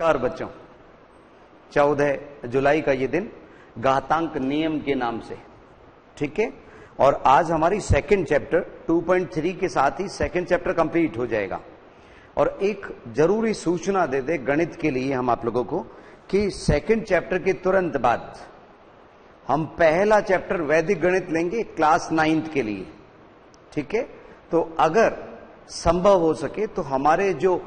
नमस्कार बच्चों, 14 जुलाई का ये दिन घातांक नियम के नाम से, ठीक है। और आज हमारी सेकंड चैप्टर 2.3 के साथ ही सेकंड चैप्टर कंप्लीट हो जाएगा। और एक जरूरी सूचना दे दे गणित के लिए हम आप लोगों को कि सेकंड चैप्टर के तुरंत बाद हम पहला चैप्टर वैदिक गणित लेंगे क्लास 9th के लिए, ठीक है। तो अगर संभव हो सके तो हमारे जो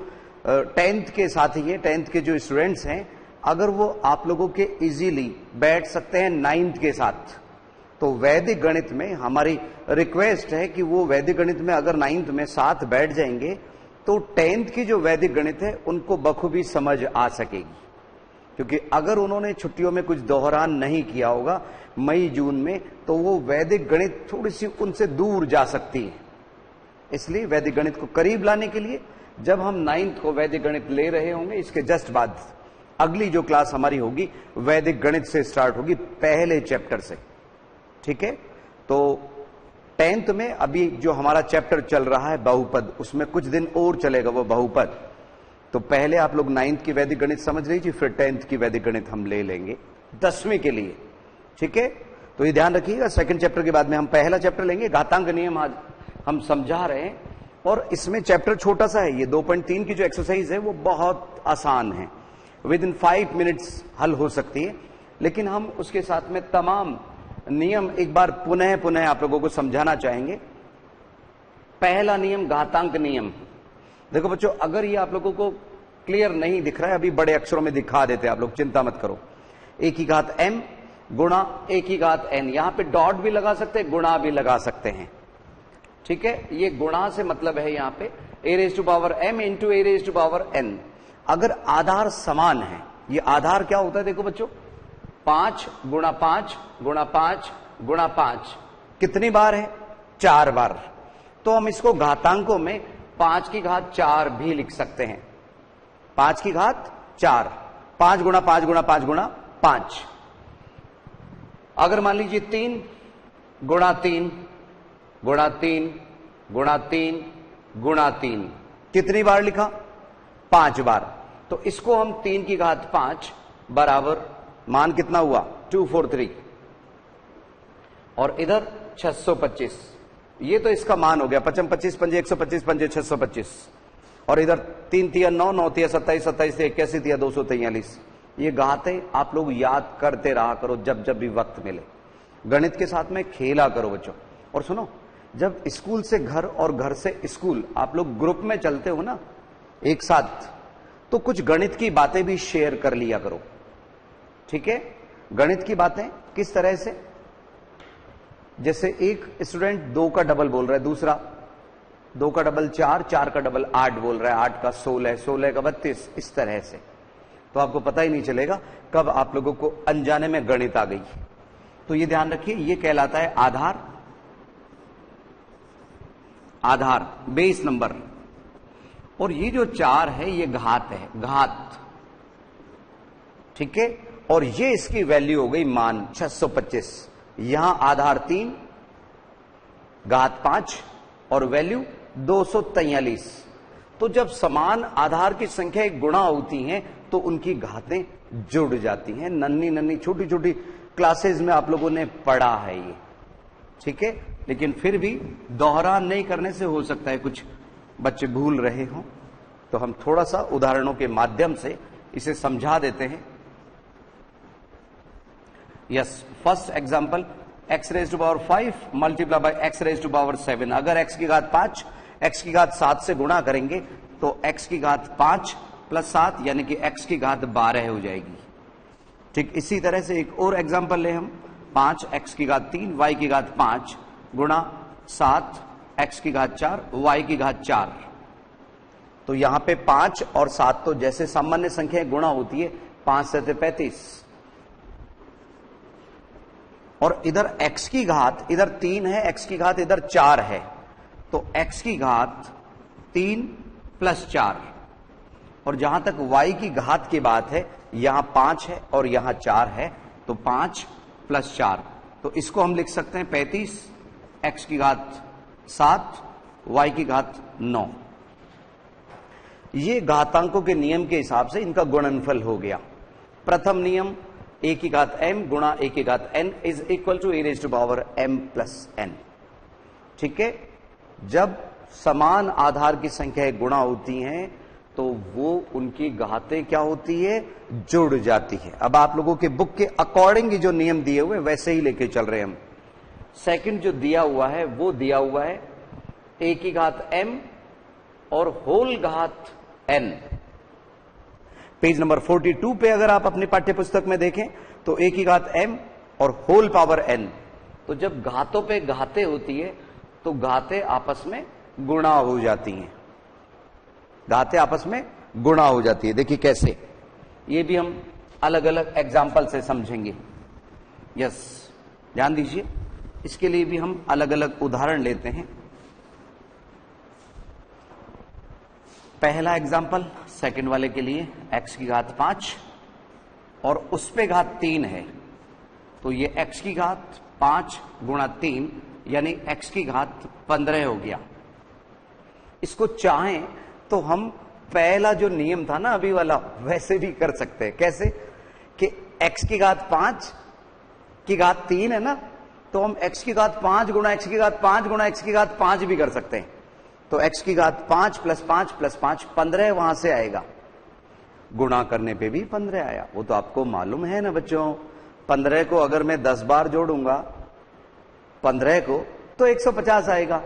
10th के साथी हैं, 10th के जो स्टूडेंट्स हैं, अगर वो आप लोगों के इजीली बैठ सकते हैं 9th के साथ, तो वैदिक गणित में हमारी रिक्वेस्ट है कि वो वैदिक गणित में अगर 9th में साथ बैठ जाएंगे तो 10th की जो वैदिक गणित है उनको बखूबी समझ आ सकेगी। क्योंकि अगर उन्होंने छुट्टियों में कुछ दोहरान नहीं किया होगा मई जून में, तो वो वैदिक गणित थोड़ी सी उनसे दूर जा सकती है। इसलिए वैदिक गणित को करीब लाने के लिए जब हम 9th को वैदिक गणित ले रहे होंगे, इसके जस्ट बाद अगली जो क्लास हमारी होगी वैदिक गणित से स्टार्ट होगी, पहले चैप्टर से, ठीक है। तो 10th में अभी जो हमारा चैप्टर चल रहा है बहुपद, उसमें कुछ दिन और चलेगा वो बहुपद। तो पहले आप लोग 9th की वैदिक गणित समझ लीजिए, फिर 10th की वैदिक गणित हम ले लेंगे 10वीं के लिए, ठीक है। तो ये ध्यान रखिएगा, सेकंड चैप्टर के बाद में हम पहला चैप्टर लेंगे, घातांक नियम आज हम समझा रहे हैं। और इसमें चैप्टर छोटा सा है, ये 2.3 की जो एक्सरसाइज है वो बहुत आसान है, विद इन 5 मिनट्स हल हो सकती है। लेकिन हम उसके साथ में तमाम नियम एक बार पुनः आप लोगों को समझाना चाहेंगे। पहला नियम घातांक नियम। देखो बच्चों, अगर ये आप लोगों को क्लियर नहीं दिख रहा है, अभी बड़े अक्षरों में दिखा देते हैं, आप लोग चिंता मत करो। a की घात m गुणा a की घात n, यहां पे डॉट भी लगा सकते हैं, गुणा भी लगा सकते हैं, ठीक है। ये गुणा से मतलब है यहां पे a raise to power m into a raise to power n। अगर आधार समान है, ये आधार क्या होता है देखो बच्चों, 5 गुणा 5 गुणा 5 गुणा 5, कितनी बार है? 4 बार। तो हम इसको घातांकों में 5 की घात 4 भी लिख सकते हैं, 5 की घात 4, 5 गुणा 5 गुणा 5 गुणा 5। अगर मान लीजिए 3 गुणा 3 गुणा 3 गुणा 3 गुणा 3, कितनी बार लिखा? 5 बार। तो इसको हम 3 की घात 5 बराबर मान कितना हुआ? 243। और इधर 625, ये तो इसका मान हो गया, 55 25 पंजे 125 पंजे 625। और इधर 3 तिया 9 9 तिया 27 27 81 तिया 243। ये घातें आप लोग याद करते रहा करो जब जब भी वक्त मिले, गणित के साथ में खेला करो बच्चों। और सुनो, जब स्कूल से घर और घर से स्कूल आप लोग ग्रुप में चलते हो ना एक साथ, तो कुछ गणित की बातें भी शेयर कर लिया करो, ठीक है। गणित की बातें किस तरह से? जैसे एक स्टूडेंट 2 का डबल बोल रहा है, दूसरा 2 का डबल 4, 4 का डबल 8 बोल रहा है, 8 का 16, 16 का 32, इस तरह से। तो आपको पता ही नहीं चलेगा कब आप लोगों को अनजाने में गणित आ गई। तो ये ध्यान रखिए, ये कहलाता है आधार, आधार बेस नंबर। और ये जो 4 है ये घात है, घात, ठीक है। और ये इसकी वैल्यू हो गई मान 625। यहां आधार 3, घात 5 और वैल्यू 243। तो जब समान आधार की संख्या एक गुणा होती हैं तो उनकी घातें जुड़ जाती हैं। नन्ही नन्ही छोटी छोटी क्लासेस में आप लोगों ने पढ़ा है ये, ठीक है। लेकिन फिर भी दोहरान नहीं करने से हो सकता है कुछ बच्चे भूल रहे हों, तो हम थोड़ा सा उदाहरणों के माध्यम से इसे समझा देते हैं। Yes, first example, x raise to power 5 multiply by x raise to power 7। अगर x की घात 5 x की घात 7 से गुणा करेंगे तो x की घात 5 प्लस 7 यानी कि x की घात 12 हो जाएगी, ठीक। इसी तरह से एक और एग्जांपल ले हम, 5 x की घात 3 y की घात 5 गुणा 7 x की घात 4 y की घात 4। तो यहां पे 5 और 7 तो जैसे सामान्य संख्या गुणा होती है, 5 से 35। और इधर x की घात इधर 3 है, x की घात इधर 4 है, तो x की घात 3 प्लस 4। और जहां तक y की घात की बात है, यहां 5 है और यहां 4 है, तो 5 प्लस 4, तो इसको हम लिख सकते हैं 35, x की घात 7 y की घात 9। ये घातांकों के नियम के हिसाब से इनका गुणनफल हो गया। प्रथम नियम a की घात m गुणा a की घात n is equal to a raise to power m plus n। ठीक है, जब समान आधार की संख्याएं गुणा होती हैं तो वो उनकी घातें क्या होती है, जुड़ जाती है। अब आप लोगों के बुक के अकॉर्डिंग जो नियम दिए हुए वैसे ही लेके चल रहे हैं हम। सेकंड जो दिया हुआ है वो दिया हुआ है a की घात m और होल घात n। पेज नंबर 42 पे अगर आप अपनी पाठ्य पुस्तक में देखें तो a की घात m और होल पावर n। तो जब घातों पे घातें होती है तो घातें आपस में गुणा हो जाती हैं, घातें आपस में गुणा हो जाती है। देखिए कैसे, ये भी हम अलग अलग एग्जाम्पल से समझेंगे। यस, ध्यान दीजिए, इसके लिए भी हम अलग अलग उदाहरण लेते हैं। पहला एग्जाम्पल सेकंड वाले के लिए x की घात 5 और उस पे घात 3 है, तो ये x की घात 5 गुणा 3 यानी x की घात 15 हो गया। इसको चाहें तो हम पहला जो नियम था ना अभी वाला वैसे भी कर सकते हैं। कैसे कि x की घात 5 की घात 3 है ना, तो हम x की घात 5 गुणा x की घात 5 गुणा x की घात 5 भी कर सकते हैं। तो x की घात 5 प्लस 5 प्लस 5 15 वहां से आएगा, गुणा करने पे भी 15 आया। वो तो आपको मालूम है ना बच्चों, 15 को अगर मैं 10 बार जोड़ूंगा 15 को तो 150 आएगा।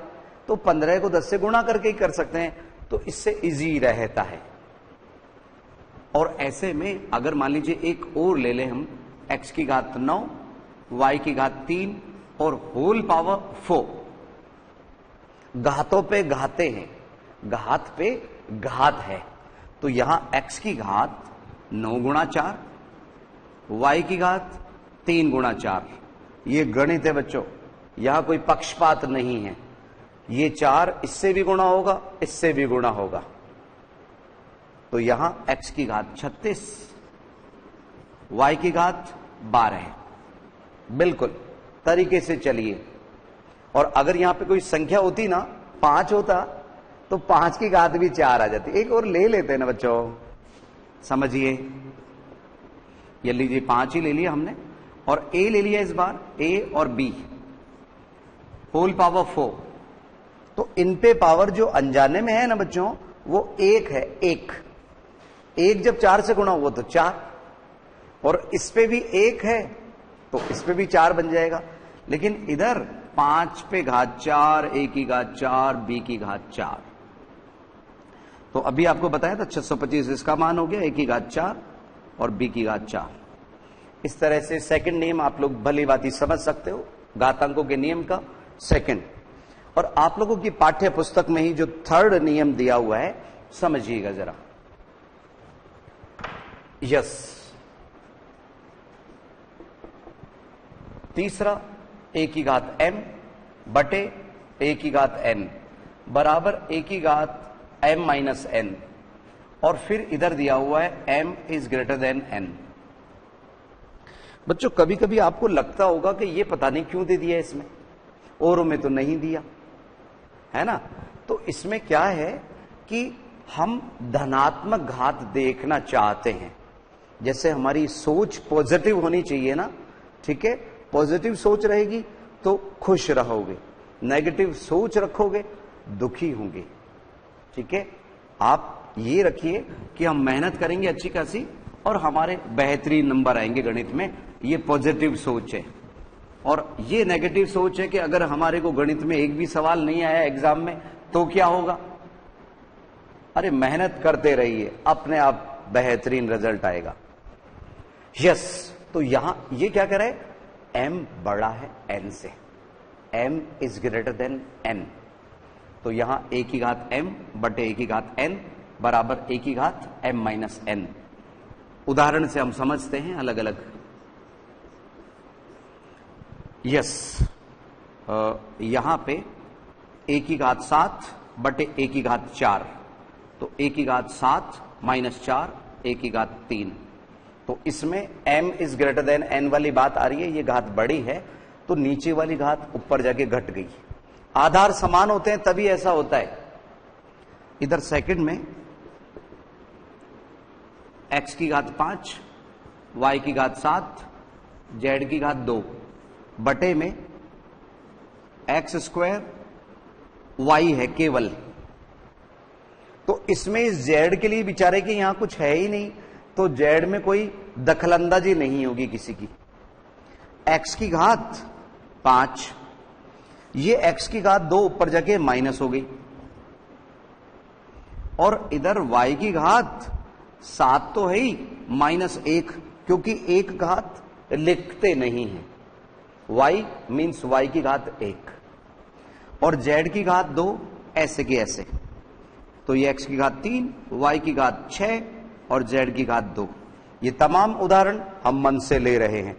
तो 15 को 10 से गुणा करके ही कर सकते हैं, तो इससे इजी रहता है। और ऐसे में अगर मान लीजिए एक और ले लें हम, x की घात 9 y की घात 3 और होल पावर 4। घातों पे घाते हैं, घात पे घात है, तो यहां x की घात 9 गुणा 4, y की घात 3 गुणा 4। ये गणित है बच्चों, यहां कोई पक्षपात नहीं है। ये 4 इससे भी गुणा होगा, इससे भी गुणा होगा, तो यहां x की घात 36, y की घात 12 है। बिल्कुल तरीके से चलिए। और अगर यहां पे कोई संख्या होती ना, 5 होता तो 5 की घात भी 4 आ जाती। एक और ले लेते हैं ना बच्चों, समझिए। ये लीजिए 5 ही ले लिया हमने और a ले लिया इस बार, a और b होल पावर 4। तो इन पे पावर जो अनजाने में है ना बच्चों वो 1 है। एक जब 4 से गुणा हुआ तो 4, और इस पे भी 1 है तो इस पे भी 4 बन जाएगा। लेकिन इधर 5 पे घात 4, a की घात 4, b की घात 4। तो अभी आपको बताया था 625 इसका मान हो गया, a की घात 4 और b की घात 4। इस तरह से सेकंड नियम आप लोग भली बात समझ सकते हो, घातांकों के नियम का सेकंड। और आप लोगों की पाठ्य पुस्तक में ही जो थर्ड नियम दिया हुआ है समझिएगा जरा। यस, तीसरा a की घात m बटे a की घात n बराबर a की घात m माइनस n, और फिर इधर दिया हुआ है m is greater than n। बच्चों कभी कभी आपको लगता होगा कि ये पता नहीं क्यों दे दिया इसमें, औरों में तो नहीं दिया है ना। तो इसमें क्या है कि हम धनात्मक घात देखना चाहते हैं। जैसे हमारी सोच पॉजिटिव होनी चाहिए ना, ठीक है, पॉजिटिव सोच रहेगी तो खुश रहोगे, नेगेटिव सोच रखोगे दुखी होंगे। ठीक है, आप ये रखिए कि हम मेहनत करेंगे अच्छी खासी और हमारे बेहतरीन नंबर आएंगे गणित में, ये पॉजिटिव सोच है। और ये नेगेटिव सोच है कि अगर हमारे को गणित में एक भी सवाल नहीं आया एग्जाम में तो क्या होगा। अरे मेहनत करते रहिए, अपने आप बेहतरीन रिजल्ट आएगा। यस, तो यहां ये क्या कह रहा है, m बड़ा है n से, m is greater than n। तो यहां a की घात m बटे a की घात n बराबर a की घात m माइनस n। उदाहरण से हम समझते हैं अलग अलग। यस, यहां पे a की घात 7 बटे a की घात 4, तो a की घात 7 माइनस 4 a की घात 3। तो इसमें m is greater than n वाली बात आ रही है, ये घात बड़ी है तो नीचे वाली घात ऊपर जाके घट गई। आधार समान होते हैं तभी ऐसा होता है। इधर सेकंड में एक्स की घात 5, वाई की घात 7, जेड की घात 2 बटे में एक्स स्क्वायर वाई है केवल। तो इसमें जेड के लिए बेचारे कि यहां कुछ है ही नहीं, तो जेड में कोई दखलंदाजी नहीं होगी किसी की। एक्स की घात 5, ये एक्स की घात 2 ऊपर जाके माइनस हो गई, और इधर वाई की घात 7 तो है ही, -1, क्योंकि एक घात लिखते नहीं है। y मीन्स y की घात 1 और z की घात 2, ऐसे की ऐसे। तो ये x की घात 3, y की घात 6 और z की घात 2। ये तमाम उदाहरण हम मन से ले रहे हैं।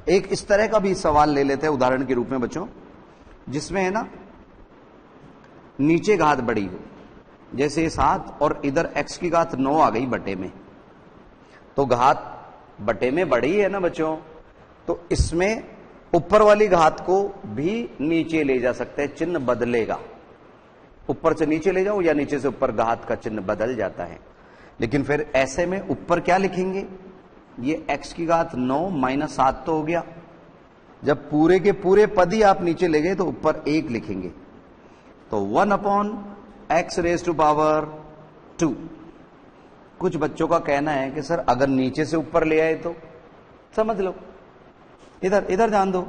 एक इस तरह का भी सवाल ले लेते हैं उदाहरण के रूप में बच्चों, जिसमें है ना नीचे घात बड़ी हो, जैसे 7 और इधर x की घात 9 आ गई बटे में, तो घात बटे में बड़ी है ना बच्चों, तो इसमें ऊपर वाली घात को भी नीचे ले जा सकते हैं, चिन्ह बदलेगा। ऊपर से नीचे ले जाओ या नीचे से ऊपर, घात का चिन्ह बदल जाता है। लेकिन फिर ऐसे में ऊपर क्या लिखेंगे, ये x की घात 9 -7 तो हो गया। जब पूरे के पूरे पद ही आप नीचे ले गए तो ऊपर 1 लिखेंगे, तो 1/x⁻²। कुछ बच्चों का कहना है कि सर अगर नीचे से ऊपर ले आए तो समझ लो, इधर ध्यान दो,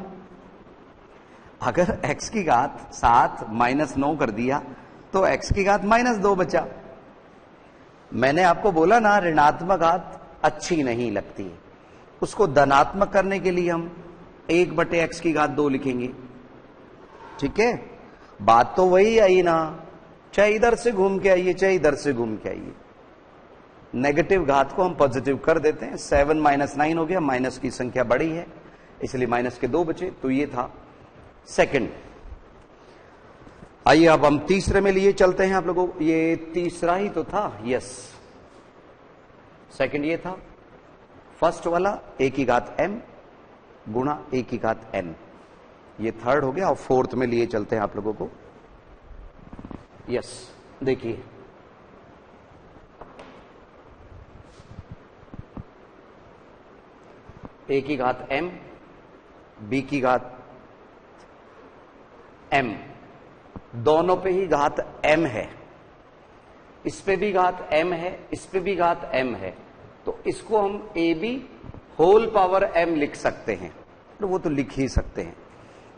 अगर x की घात 7 -9 कर दिया तो x की घात -2 बचा। मैंने आपको बोला ना ऋणात्मक घात अच्छी नहीं लगती, उसको धनात्मक करने के लिए हम 1/x की घात 2 लिखेंगे। ठीक है, बात तो वही आई ना, चाहे इधर से घूम के आइए चाहे इधर से घूम के आइए, नेगेटिव घात को हम पॉजिटिव कर देते हैं। 7 - 9 हो गया, माइनस की संख्या बड़ी है इसलिए माइनस के 2 बचे। तो ये था सेकंड। आइए अब हम तीसरे में लिए चलते हैं आप लोगों को। ये तीसरा ही तो था, यस, सेकंड ये था। फर्स्ट वाला a की घात m गुणा a की घात n, ये थर्ड हो गया। और फोर्थ में लिए चलते हैं आप लोगों को। यस, देखिए a की घात m, b की घात m, दोनों पे ही घात m है, इस पे भी घात m है, इस पे भी घात m है, तो इसको हम ab⁻m लिख सकते हैं। तो वो तो लिख ही सकते हैं।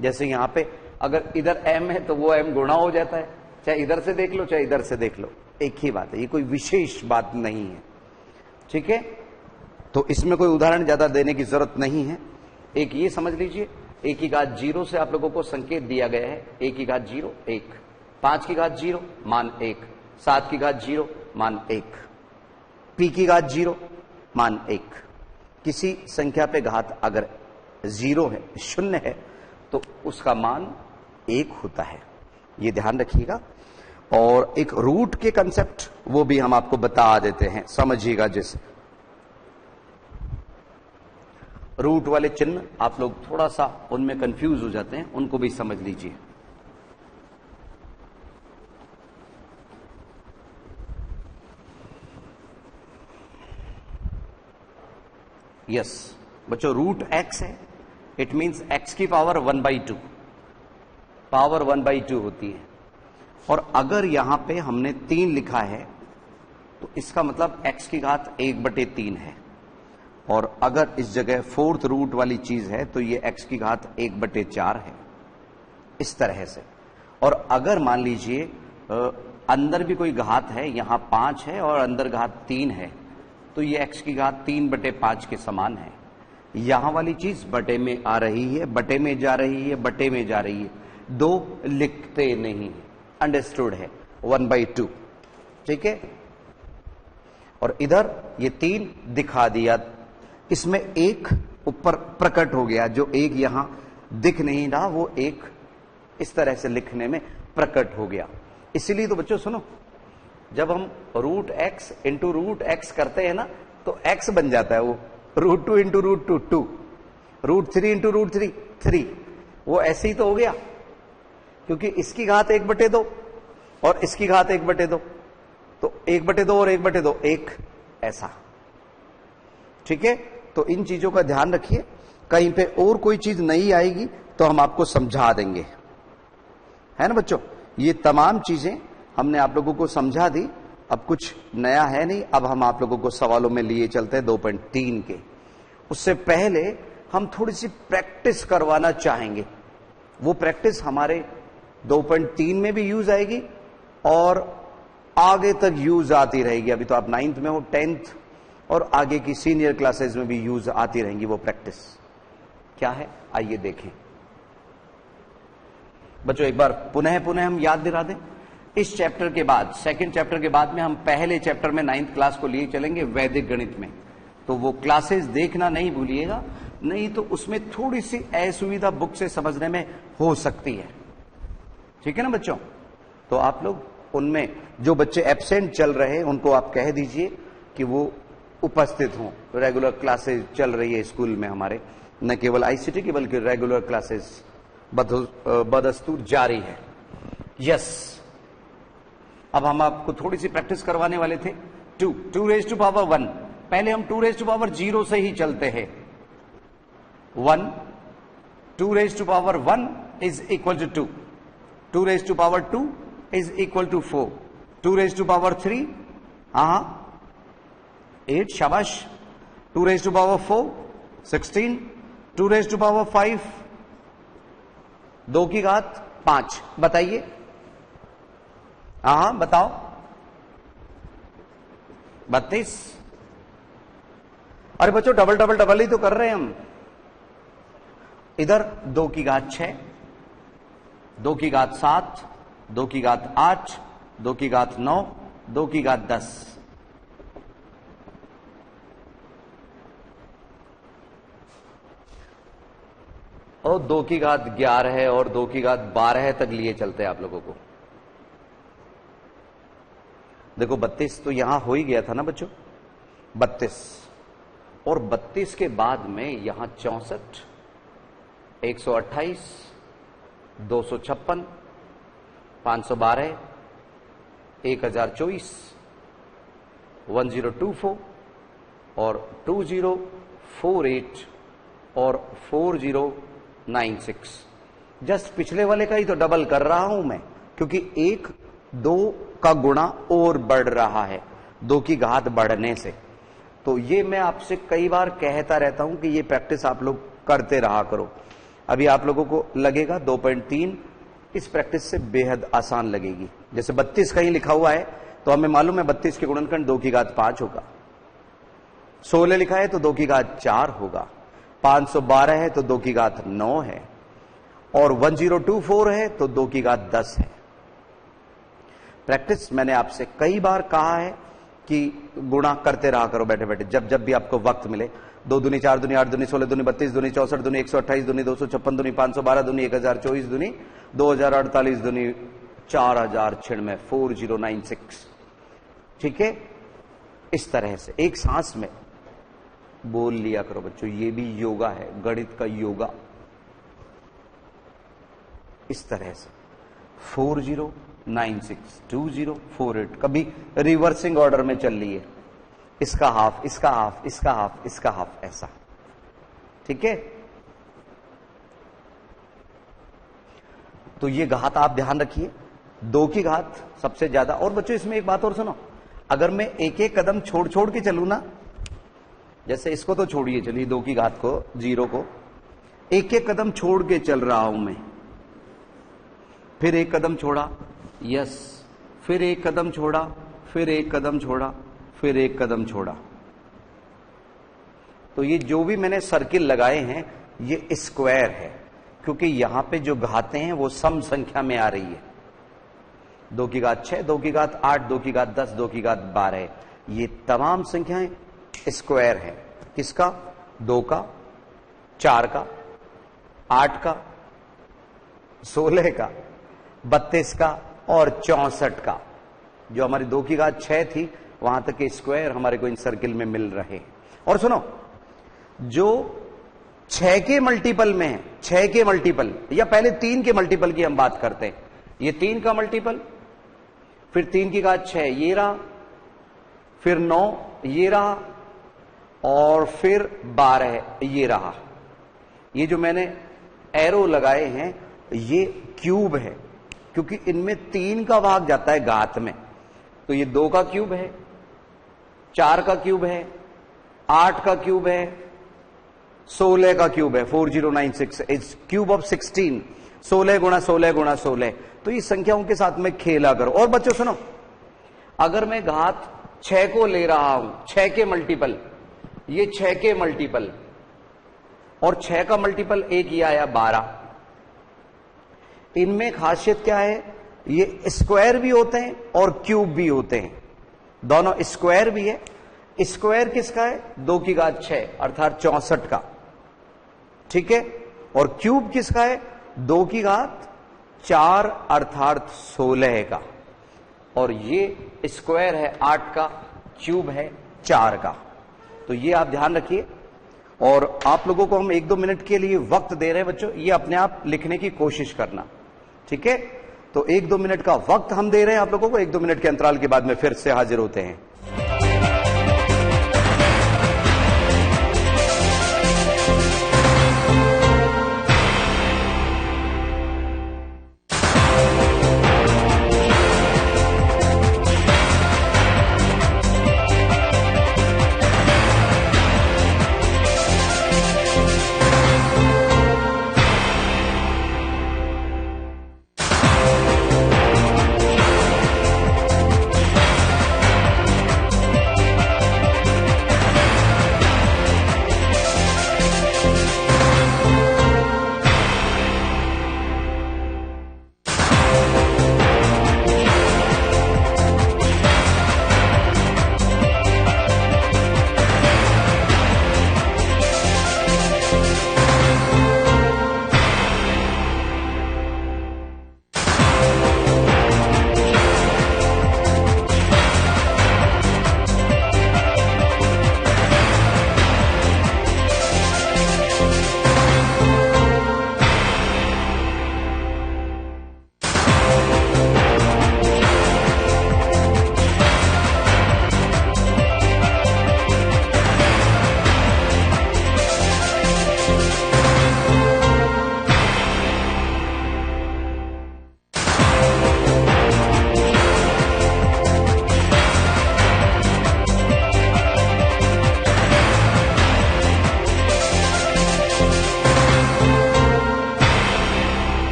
जैसे यहां पे अगर इधर m है तो वो m गुणा हो जाता है, चाहे इधर से देख लो चाहे इधर से देख लो, एक ही बात है, ये कोई विशेष बात नहीं है। ठीक है, तो इसमें कोई उदाहरण ज्यादा देने की जरूरत नहीं है। एक ये समझ लीजिए, a की घात 0 से आप लोगों को संकेत दिया गया है, a की घात 0 1, 5 की घात 0 मान 1, 7 की घात 0 मान 1, p की घात 0 मान 1। किसी संख्या पे घात अगर 0 है, 0 है, तो उसका मान 1 होता है, ये ध्यान रखिएगा। और एक रूट के कंसेप्ट वो भी हम आपको बता देते हैं, समझिएगा। जैसे रूट वाले चिन्ह आप लोग थोड़ा सा उनमें कंफ्यूज हो जाते हैं, उनको भी समझ लीजिए। यस बच्चों, रूट x है, इट मीन्स x की पावर 1/2, पावर 1/2 होती है। और अगर यहां पे हमने 3 लिखा है तो इसका मतलब x की घात 1/3 है। और अगर इस जगह फोर्थ रूट वाली चीज है तो ये x की घात 1/4 है, इस तरह से। और अगर मान लीजिए अंदर भी कोई घात है, यहां 5 है और अंदर घात 3 है, तो ये x की घात 3/5 के समान है। यहां वाली चीज बटे में आ रही है, बटे में जा रही है, बटे में जा रही है, 2 लिखते नहीं, अंडरस्टूड है, 1/2। ठीक है, और इधर ये 3 दिखा दिया, इसमें 1 ऊपर प्रकट हो गया, जो 1 यहां दिख नहीं रहा वो 1 इस तरह से लिखने में प्रकट हो गया। इसीलिए तो बच्चों सुनो, जब हम root x into root x करते हैं ना तो x बन जाता है वो, √2 इंटू √2 2, √3 इंटू √3 3, वो ऐसे ही तो हो गया, क्योंकि इसकी घात 1/2 और इसकी घात 1/2, तो 1/2 और 1/2 1, ऐसा ठीक है, तो इन चीजों का ध्यान रखिए, कहीं पे और कोई चीज नहीं आएगी तो हम आपको समझा देंगे, है ना बच्चों। ये तमाम चीजें हमने आप लोगों को समझा दी, अब कुछ नया है नहीं। अब हम आप लोगों को सवालों में लिए चलते हैं 2.3 के। उससे पहले हम थोड़ी सी प्रैक्टिस करवाना चाहेंगे। वो प्रैक्टिस हमारे 2.3 में भी यूज आएगी और आगे तक यूज आती रहेगी। अभी तो आप 9th में हो, 10th और आगे की सीनियर क्लासेस में भी यूज आती रहेंगी वो प्रैक्टिस। क्या है आइए देखें बच्चों, एक बार पुनः हम याद दिला दें। इस चैप्टर के बाद, सेकंड चैप्टर के बाद में हम पहले चैप्टर में 9th क्लास को लिए चलेंगे वैदिक गणित में, तो वो क्लासेस देखना नहीं भूलिएगा, नहीं तो उसमें थोड़ी सी असुविधा बुक से समझने में हो सकती है, ठीक है ना बच्चों। तो आप लोग उनमें जो बच्चे एब्सेंट चल रहे हैं उनको आप कह दीजिए कि वो उपस्थित हों। रेगुलर क्लासेस चल रही है स्कूल में हमारे, न केवल आईसीटी की बल्कि रेगुलर क्लासेस बदस्तूर जारी है। यस, अब हम आपको थोड़ी सी प्रैक्टिस करवाने वाले थे। 2 रेज़ टू पावर 1, पहले हम 2 रेज़ टू पावर 0 से ही चलते हैं। 1, 2 raise to power 1 is equal to 2, 2 raise to power 2 is equal to 4, 2 raise to power 3 8, शाबाश, 2 raise to power 4 16, 2 raise to power 5 2 की घात 5, बताइए, बताओ, 32। अरे बच्चों डबल डबल डबल ही तो कर रहे हैं हम। इधर 2 की घात 6, 2 की घात 7, 2 की घात 8, 2 की घात 9, 2 की घात 10। और 2 की घात 11 है और 2 की घात 12 तक लिए चलते हैं आप लोगों को। देखो 32 तो यहां हो ही गया था ना बच्चों, 32, और 32 के बाद में यहां 64, 128, 256, 512, 1024, 1024 और 2048 और 4096। जस्ट पिछले वाले का ही तो डबल कर रहा हूं मैं, क्योंकि 1 2 का गुणा और बढ़ रहा है 2 की घात बढ़ने से। तो ये मैं आपसे कई बार कहता रहता हूं कि ये प्रैक्टिस आप लोग करते रहा करो। अभी आप लोगों को लगेगा 2.3 इस प्रैक्टिस से बेहद आसान लगेगी। जैसे 32 कहीं लिखा हुआ है तो हमें मालूम है 32 के गुणनखंड 2 की घात 5 होगा, 16 लिखा है तो 2 की घात 4 होगा, 512 है तो 2 की घात 9 है, और 1024 है तो 2 की घात 10 है। प्रैक्टिस मैंने आपसे कई बार कहा है कि गुणा करते रहा करो बैठे बैठे, जब जब भी आपको वक्त मिले। 2 दूनी 4 दूनी 8 दूनी 16 दूनी 32 दूनी 64 दूनी 128 दूनी 256 दूनी 512 दूनी 1024 दूनी 2048 दूनी 4096, 4096, ठीक है। इस तरह से एक सांस में बोल लिया करो बच्चों, ये भी योगा है, गणित का योगा। इस तरह से 40962048, कभी रिवर्सिंग ऑर्डर में चल रही है, इसका हाफ, इसका हाफ, इसका हाफ, इसका हाफ, ऐसा, ठीक है। तो ये घात आप ध्यान रखिए, 2 की घात सबसे ज्यादा। और बच्चों इसमें एक बात और सुनो, अगर मैं एक एक कदम छोड़ छोड़ के चलूं ना, जैसे इसको तो छोड़िए, चलिए 2 की घात को, 0 को एक एक कदम छोड़ के चल रहा हूं मैं, फिर एक कदम छोड़ा, यस, फिर एक कदम छोड़ा, फिर एक कदम छोड़ा, फिर एक कदम छोड़ा। तो ये जो भी मैंने सर्किल लगाए हैं ये स्क्वायर है, क्योंकि यहां पे जो घातें हैं वो सम संख्या में आ रही है। 2 की घात 6, 2 की घात 8, 2 की घात 10, 2 की घात 12, ये तमाम संख्याएं स्क्वायर है। किसका? 2 का, 4 का, 8 का, 16 का, 32 का और 64 का। जो हमारी 2 की घात 6 थी वहां तक के स्क्वायर हमारे को इन सर्किल में मिल रहे हैं। और सुनो, जो 6 के मल्टीपल में है, 6 के मल्टीपल, या पहले 3 के मल्टीपल की हम बात करते हैं, ये 3 का मल्टीपल, फिर 3 की घात 6 ये रहा, फिर 9 ये रहा, और फिर 12 ये रहा। ये जो मैंने एरो लगाए हैं ये क्यूब है, क्योंकि इनमें 3 का भाग जाता है घात में। तो ये 2 का क्यूब है, 4 का क्यूब है, 8 का क्यूब है, 16 का क्यूब है। 4096 इज क्यूब ऑफ 16। 16 गुणा 16 गुणा 16। तो ये संख्याओं के साथ में खेला करो। और बच्चों सुनो, अगर मैं घात 6 को ले रहा हूं, 6 के मल्टीपल, ये 6 के मल्टीपल, और 6 का मल्टीपल एक ही आया 12। इनमें खासियत क्या है, ये स्क्वायर भी होते हैं और क्यूब भी होते हैं। दोनों स्क्वायर भी है। स्क्वायर किसका है? 2 की घात 6 अर्थात 64 का, ठीक है। और क्यूब किसका है? 2 की घात 4 अर्थात 16 का। और ये स्क्वायर है 8 का, क्यूब है 4 का। तो ये आप ध्यान रखिए। और आप लोगों को हम 1-2 मिनट के लिए वक्त दे रहे हैं बच्चों, ये अपने आप लिखने की कोशिश करना, ठीक है। तो 1-2 मिनट का वक्त हम दे रहे हैं आप लोगों को। 1-2 मिनट के अंतराल के बाद में फिर से हाजिर होते हैं।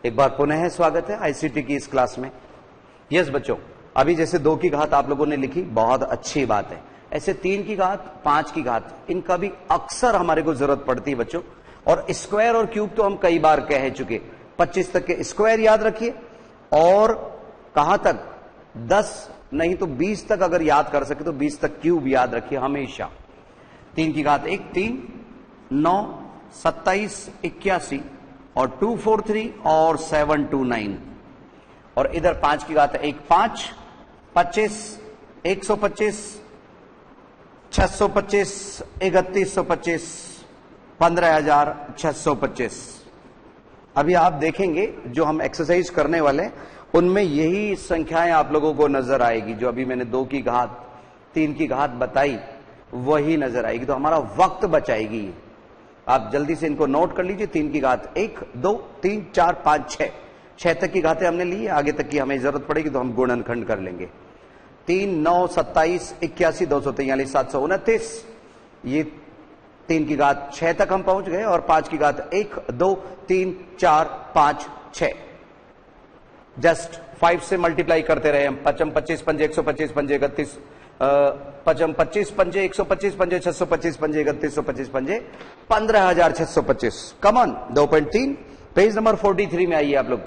एक बार पुनः स्वागत है आईसीटी की इस क्लास में। यस बच्चों, अभी जैसे 2 की घात आप लोगों ने लिखी, बहुत अच्छी बात है। ऐसे 3 की घात, 5 की घात, इनका भी अक्सर हमारे को जरूरत पड़ती है बच्चों। और स्क्वायर और क्यूब तो हम कई बार कह चुके। 25 तक के स्क्वायर याद रखिए, और कहां तक? 10 नहीं तो 20 तक अगर याद कर सके तो 20 तक क्यूब याद रखिए हमेशा। 3 की घात 1 3, 9, 27, 81 और 243 और 729। और इधर 5 की घात 1 5, 25, 125, 625, 3125, 15,625। अभी आप देखेंगे जो हम एक्सरसाइज करने वाले उनमें यही संख्याएं आप लोगों को नजर आएगी। जो अभी मैंने 2 की घात 3 की घात बताई वही नजर आएगी, तो हमारा वक्त बचाएगी। आप जल्दी से इनको नोट कर लीजिए। 3 की घात 1 2 3 4 5 6, 6 तक की घातें हमने ली, आगे तक की हमें जरूरत पड़ेगी तो हम गुणनखंड कर लेंगे। 3 9 27 81 243 729। ये 3 की घात 6 तक हम पहुंच गए। और 5 की घात 1 2 3 4 5 6, जस्ट 5 से मल्टीप्लाई करते रहे हम। 5 25 5 125 5 31, 5 25 5 125 5 625 5 3125 5 15,625। कमॉन 2.3 पेज नंबर 43 में आइए आप लोग।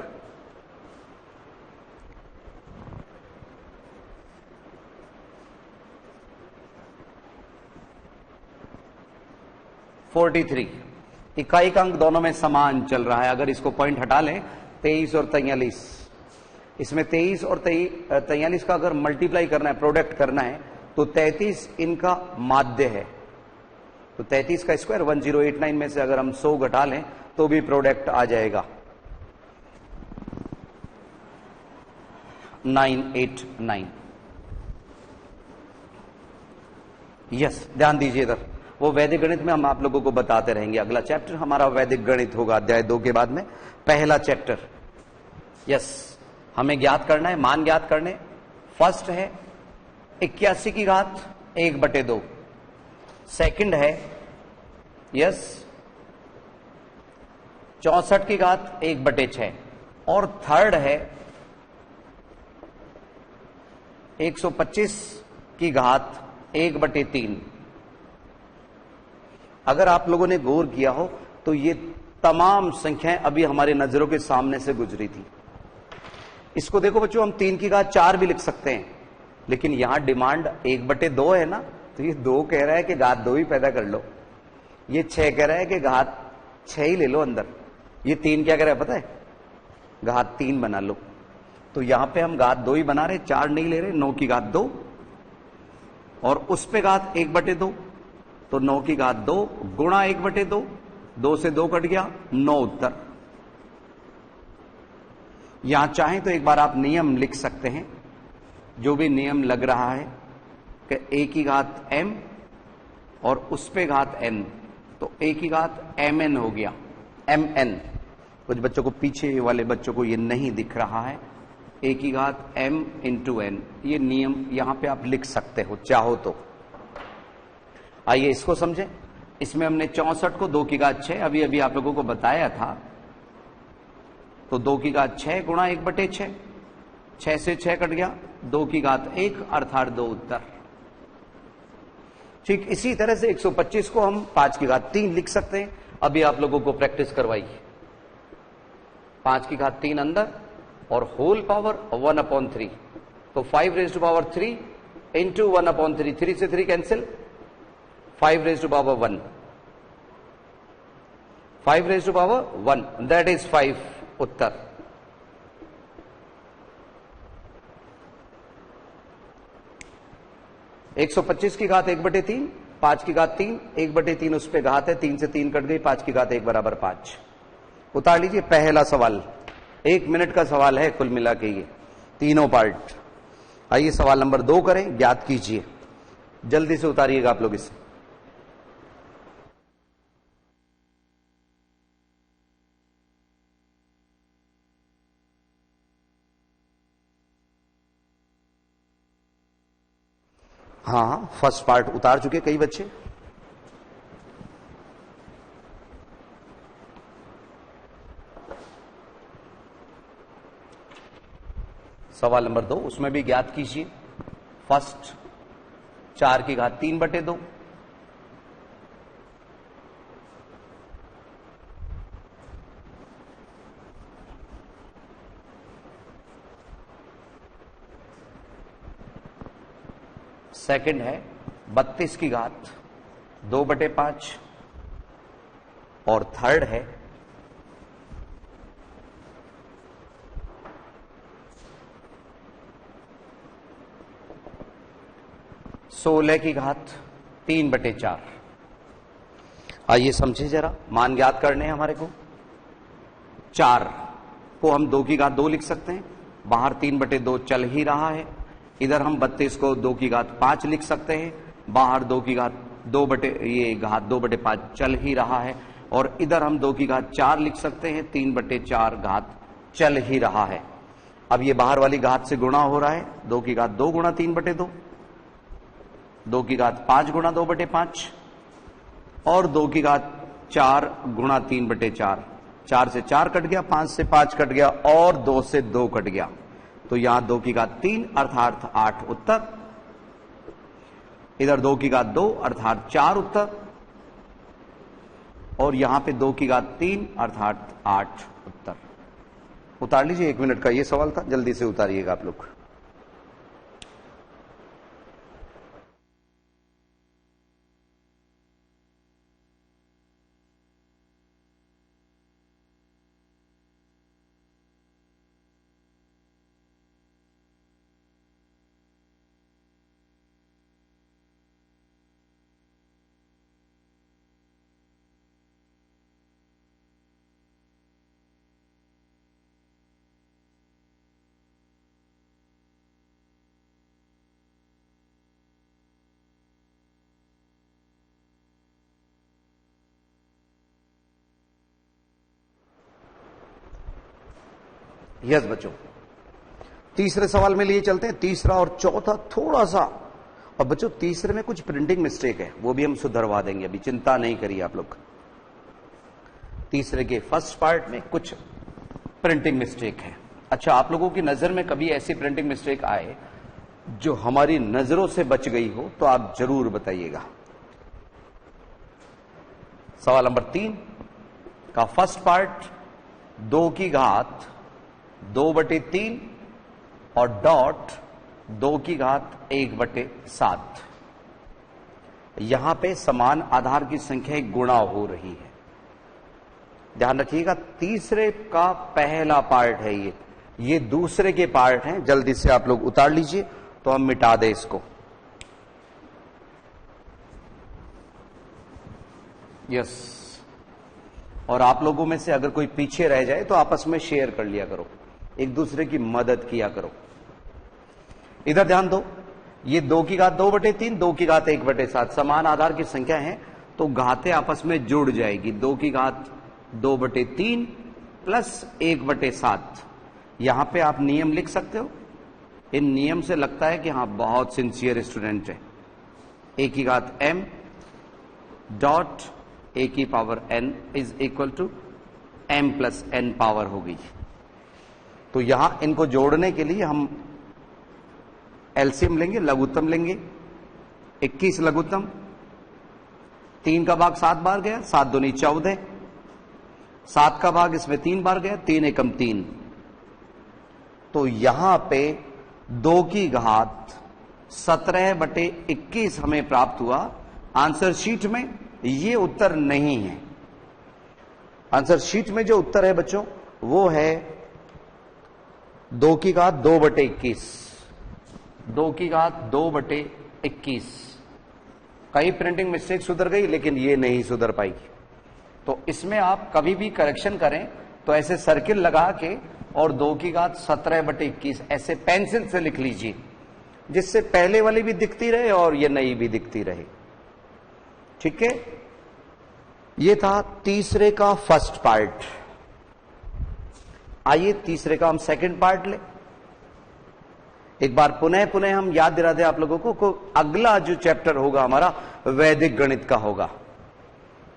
इकाई का अंक दोनों में समान चल रहा है। अगर इसको पॉइंट हटा लें 23 और 43, इसमें 23 और 43 का अगर मल्टीप्लाई करना है, प्रोडक्ट करना है, तो 33 इनका माध्य है। तो 33 का स्क्वायर 1089 में से अगर हम 100 घटा लें तो भी प्रोडक्ट आ जाएगा। 989। यस, ध्यान दीजिए इधर, वो वैदिक गणित में हम आप लोगों को बताते रहेंगे। अगला चैप्टर हमारा वैदिक गणित होगा अध्याय 2 के बाद में, पहला चैप्टर। यस, हमें ज्ञात करना है, मान ज्ञात करने। फर्स्ट है 81 की घात 1/2, सेकंड है यस 64 की घात 1/6, और थर्ड है 125 की घात 1/3। अगर आप लोगों ने गौर किया हो तो ये तमाम संख्याएं अभी हमारी नजरों के सामने से गुजरी थी। इसको देखो बच्चों, हम 3 की घात 4 भी लिख सकते हैं, लेकिन यहां डिमांड 1/2 है ना, तो ये 2 कह रहा है कि घात 2 ही पैदा कर लो, ये 6 कह रहा है कि घात 6 ही ले लो अंदर, ये 3 क्या कह रहा है पता है, घात 3 बना लो। तो यहां पे हम घात 2 ही बना रहे, 4 नहीं ले रहे। 9 की घात 2 और उस पे घात 1/2, तो 9 की घात 2 गुणा 1/2, 2 से 2 कट गया, 9 उत्तर। यहां चाहें तो एक बार आप नियम लिख सकते हैं, जो भी नियम लग रहा है कि a की घात m और उस पे घात n, तो a की घात mn हो गया, mn। कुछ बच्चों को, पीछे वाले बच्चों को ये नहीं दिख रहा है, a की घात m इंटू n, ये नियम यहां पे आप लिख सकते हो चाहो तो। आइए इसको समझें। इसमें हमने 64 को 2 की घात 6 अभी अभी आप लोगों को बताया था, तो 2 की घात 6 गुणा 1/6, 6 से 6 कट गया, 2 की घात 1 अर्थात 2 उत्तर। ठीक इसी तरह से 125 को हम 5 की घात 3 लिख सकते हैं, अभी आप लोगों को प्रैक्टिस करवाई। 5 की घात 3 अंदर और होल पावर 1/3, तो 5⁻³ इंटू 1/3, 3 से 3 कैंसिल, 5⁻1, 5⁻1, दैट इज 5 उत्तर। एक 125 की घात 1/3, 5 की घात 3, 1/3 उस पे घात है, 3 से 3 कट गई, 5 की घात 1 बराबर 5। उतार लीजिए पहला सवाल, 1 मिनट का सवाल है कुल मिला के, ये तीनों पार्ट। आइए सवाल नंबर 2 करें, ज्ञात कीजिए, जल्दी से उतारिएगा आप लोग इसे। हाँ, फर्स्ट पार्ट उतार चुके कई बच्चे। सवाल नंबर 2, उसमें भी ज्ञात कीजिए। फर्स्ट 4 की घात 3/2, सेकंड है 32 की घात 2/5, और थर्ड है 16 की घात 3/4। आइए समझिए जरा, मान ज्ञात करने हैं हमारे को। 4 को हम 2 की घात 2 लिख सकते हैं, बाहर 3/2 चल ही रहा है। इधर हम 32 को 2 की घात 5 लिख सकते हैं, बाहर 2 की घात 2/5 चल ही रहा है। और इधर हम 2 की घात 4 लिख सकते हैं, 3/4 घात चल ही रहा है। अब ये बाहर वाली घात से गुणा हो रहा है, 2 की घात 2 गुणा 3/2, 2 की घात 5 गुणा 2/5, और 2 की घात 4 गुणा 3/4। 4 से 4 कट गया, 5 से 5 कट गया, और 2 से 2 कट गया, तो यहां 2 की घात 3 अर्थात 8 उत्तर। इधर 2 की घात 2 अर्थात 4 उत्तर, और यहां पे 2 की घात 3 अर्थात 8 उत्तर। उतार लीजिए, 1 मिनट का ये सवाल था, जल्दी से उतारिएगा आप लोग। यस बच्चों, तीसरे सवाल में लिए चलते हैं। तीसरा और चौथा थोड़ा सा, और बच्चों तीसरे में कुछ प्रिंटिंग मिस्टेक है, वो भी हम सुधरवा देंगे, अभी चिंता नहीं करिए आप लोग। तीसरे के फर्स्ट पार्ट में कुछ प्रिंटिंग मिस्टेक है। अच्छा, आप लोगों की नजर में कभी ऐसी प्रिंटिंग मिस्टेक आए जो हमारी नजरों से बच गई हो तो आप जरूर बताइएगा। सवाल नंबर 3 का फर्स्ट पार्ट 2 की घात 2/3 और डॉट 2 की घात 1/7। यहां पे समान आधार की संख्या गुणा हो रही है। ध्यान रखिएगा, तीसरे का पहला पार्ट है ये दूसरे के पार्ट हैं। जल्दी से आप लोग उतार लीजिए तो हम मिटा दें इसको। यस, और आप लोगों में से अगर कोई पीछे रह जाए तो आपस में शेयर कर लिया करो, एक दूसरे की मदद किया करो। इधर ध्यान दो, ये 2 की घात 2/3, 2 की घात 1/7 समान आधार की संख्या है, तो घातें आपस में जुड़ जाएगी। 2 की घात 2/3 प्लस 1/7। यहां पे आप नियम लिख सकते हो। इन नियम से लगता है कि हाँ बहुत सिंसियर स्टूडेंट है। a की घात m डॉट a की power n is equal to m plus n power होगी। तो यहां इनको जोड़ने के लिए हम एलसीएम लेंगे, लघुत्तम लेंगे। 21 लघुत्तम, 3 का भाग 7 बार गया, 7 दूनी 14, 7 का भाग इसमें 3 बार गया, 3 एकम 3। तो यहां पे 2 की घात 17/21 हमें प्राप्त हुआ। आंसर शीट में ये उत्तर नहीं है। आंसर शीट में जो उत्तर है बच्चों वो है 2 की घात 2/21। 2 की घात 2/21। कई प्रिंटिंग मिस्टेक सुधर गई लेकिन ये नहीं सुधर पाएगी। तो इसमें आप कभी भी करेक्शन करें तो ऐसे सर्किल लगा के और 2 की घात 17/21 ऐसे पेंसिल से लिख लीजिए, जिससे पहले वाली भी दिखती रहे और ये नई भी दिखती रहे। ठीक है, ये था तीसरे का फर्स्ट पार्ट। आइए तीसरे का हम सेकंड पार्ट ले। एक बार पुनः हम याद दिला दें आप लोगों को अगला जो चैप्टर होगा हमारा वैदिक गणित का होगा।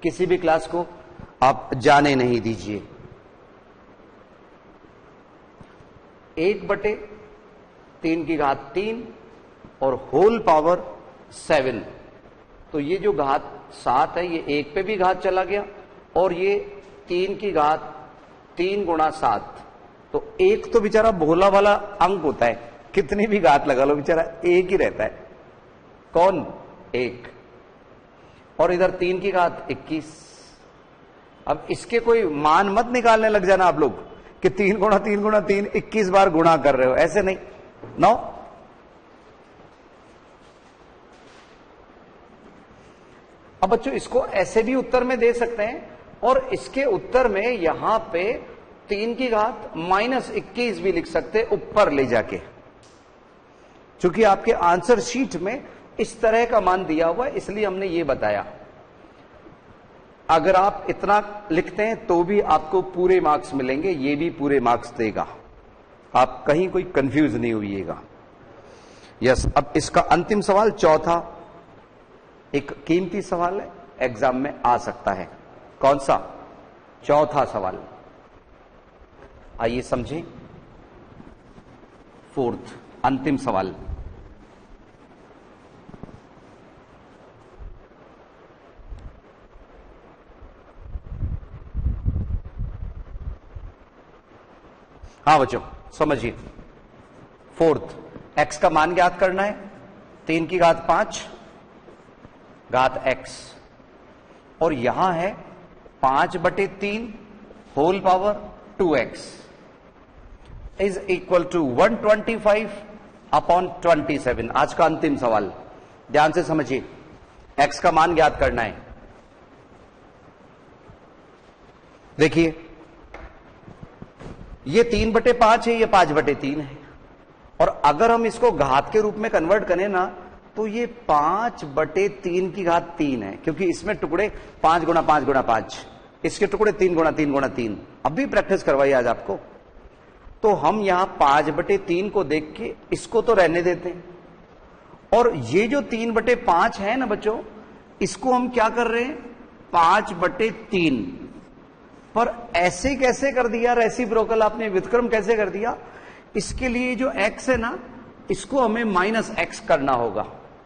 किसी भी क्लास को आप जाने नहीं दीजिए। 1/3 की घात 3 और होल पावर 7। तो ये जो घात 7 है ये 1 पे भी घात चला गया और ये 3 की घात 3 गुणा 7। तो 1 तो बेचारा भोला वाला अंक होता है, कितनी भी घात लगा लो बेचारा 1 ही रहता है। कौन? 1। और इधर 3 की घात 21। अब इसके कोई मान मत निकालने लग जाना आप लोग कि 3 गुणा 3 गुणा 3 21 बार गुणा कर रहे हो, ऐसे नहीं। 9। अब बच्चों इसको ऐसे भी उत्तर में दे सकते हैं और इसके उत्तर में यहां पे 3 की घात -21 भी लिख सकते हैं ऊपर ले जाके। चूंकि आपके आंसर शीट में इस तरह का मान दिया हुआ है इसलिए हमने ये बताया। अगर आप इतना लिखते हैं तो भी आपको पूरे मार्क्स मिलेंगे, ये भी पूरे मार्क्स देगा। आप कहीं कोई कंफ्यूज नहीं होइएगा। यस, अब इसका अंतिम सवाल चौथा, एक कीमती सवाल है, एग्जाम में आ सकता है। कौन सा? चौथा सवाल। आइए समझें। फोर्थ, अंतिम सवाल। हाँ बच्चों समझिए। फोर्थ, x का मान ज्ञात करना है। 3 की घात 5 घात x और यहां है 5/3 whole power 2x is equal to 125/27। आज का अंतिम सवाल, ध्यान से समझिए। x का मान ज्ञात करना है। देखिए ये 3/5 है, ये 5/3 है। और अगर हम इसको घात के रूप में कन्वर्ट करें ना तो ये 5/3 की घात 3 है, क्योंकि इसमें टुकड़े 5 गुणा 5 गुणा 5, इसके टुकड़े 3 गुणा 3 गुणा 3। अब भी प्रैक्टिस करवाई आज आपको। तो तो हम यहां 5/3 को देख के इसको तो रहने देते हैं, और ये जो 3/5 है ना बच्चों, इसको हम क्या कर रहे हैं, 5/3। पर ऐसे कैसे कर दिया रेसिप्रोकल, आपने व्युत्क्रम कैसे कर दिया? इसके लिए जो x है ना, इसको हमें -x करना होगा,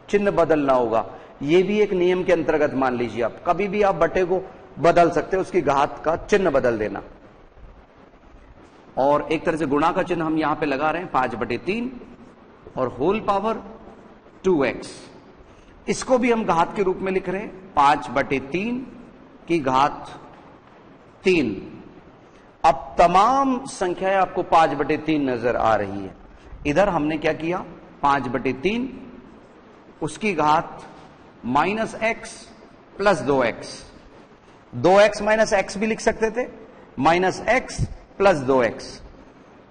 चिन्ह बदलना होगा। ये भी एक नियम के अंतर्गत मान लीजिए, आप कभी भी आप बटे को बदल सकते हो, उसकी घात का चिन्ह बदल देना। और एक तरह से गुणा का चिन्ह हम यहां पे लगा रहे हैं, 5/3 और होल पावर 2x। इसको भी हम घात के रूप में लिख रहे हैं, 5/3 की घात 3। अब तमाम संख्याएं आपको 5/3 नजर आ रही है। इधर हमने क्या किया, 5/3 उसकी घात -x plus 2x, 2x minus x भी लिख सकते थे, -x प्लस 2x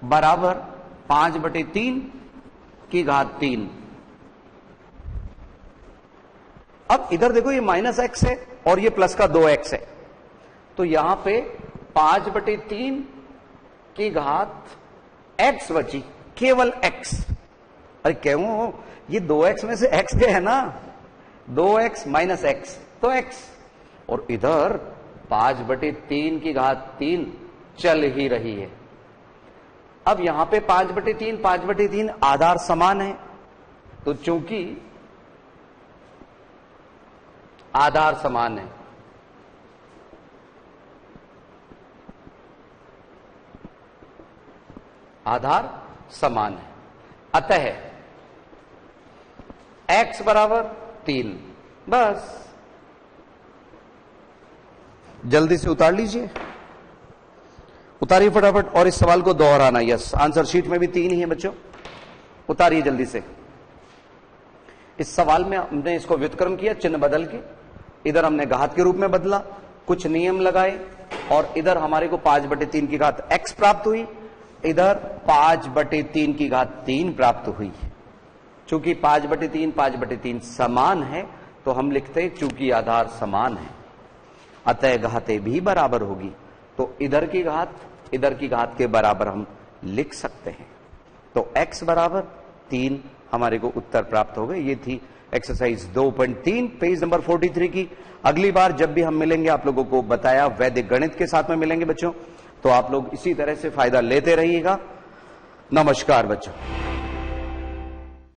बराबर 5/3 की घात 3। अब इधर देखो, ये -x है और ये प्लस का 2x है, तो यहां पे 5/3 की घात x बची, केवल x। अरे क्यों, ये 2x में से x गया है ना, 2x माइनस x तो x, और इधर 5/3 की घात 3 चल ही रही है। अब यहां पे 5/3 आधार समान है, तो चूंकि आधार समान है, आधार समान है, अतः x बराबर 3। बस जल्दी से उतार लीजिए, उतारिए फटाफट, और इस सवाल को दोहराना। यस, आंसर शीट में भी 3 ही है बच्चों, उतारिए जल्दी से। इस सवाल में हमने इसको व्युत्क्रम किया, चिन्ह बदल के, इधर हमने घात के रूप में बदला, कुछ नियम लगाए, और इधर हमारे को 5/3 की घात x प्राप्त हुई, इधर 5/3 की घात 3 प्राप्त हुई। चूंकि 5/3 समान है, तो हम लिखते हैं चूंकि आधार समान है, अतः घातें भी बराबर होगी, तो इधर की घात के बराबर हम लिख सकते हैं। तो x बराबर 3 हमारे को उत्तर प्राप्त हो गए। ये थी एक्सरसाइज 2.3 पेज नंबर 43 की। अगली बार जब भी हम मिलेंगे, आप लोगों को बताया वैदिक गणित के साथ में मिलेंगे बच्चों, तो आप लोग इसी तरह से फायदा लेते रहिएगा। नमस्कार बच्चों।